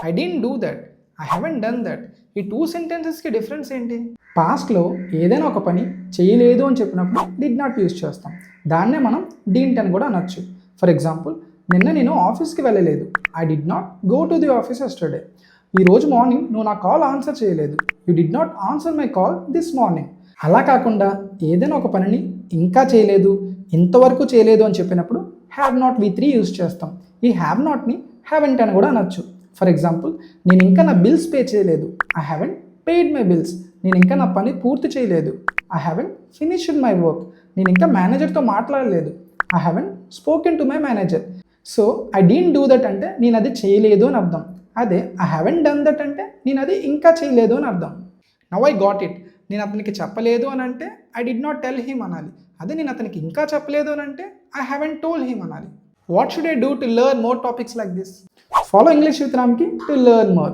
I don't do that, I haven't done that. ఈ two సెంటెన్సెస్కి difference ఏంటి? పాస్ట్లో ఏదైనా ఒక పని చేయలేదు అని చెప్పినప్పుడు డిడ్ నాట్ యూజ్ చేస్తాం. దాన్నే మనం డీంట్ అని కూడా అనొచ్చు. ఫర్ ఎగ్జాంపుల్, నిన్న నేను ఆఫీస్కి వెళ్ళలేదు. I did not go to the office yesterday. ఈరోజు మార్నింగ్ నువ్వు నా కాల్ ఆన్సర్ చేయలేదు. You did not answer my call this morning. అలా కాకుండా ఏదైనా ఒక పనిని ఇంకా చేయలేదు, ఇంతవరకు చేయలేదు అని చెప్పినప్పుడు హ్యావ్ నాట్ V3 యూజ్ చేస్తాం. ఈ హ్యావ్ నాట్ని హ్యావెంట్ అని కూడా అనొచ్చు. ఫర్ ఎగ్జాంపుల్, నేను ఇంకా నా బిల్స్ పే చేయలేదు. I haven't paid my bills. నేను ఇంకా నా పని పూర్తి చేయలేదు. I haven't finished my work. నేను ఇంకా మేనేజర్తో మాట్లాడలేదు. I haven't spoken to my manager. So I don't do that అంటే నేను అది చేయలేదు అని అర్థం. అదే ఐ హ్యావెంట్ డన్ దట్ అంటే నేను అది ఇంకా చేయలేదు అని అర్థం. Now I got it. నేను అతనికి చెప్పలేదు అని అంటే I did not tell him అనాలి. అదే నేను అతనికి ఇంకా చెప్పలేదు అని అంటే ఐ హ్యావెంట్ టోల్డ్ హిమ్ అనాలి. What should I do to learn more topics like this? Follow English with రామ్కి టు లెర్న్ మోర్.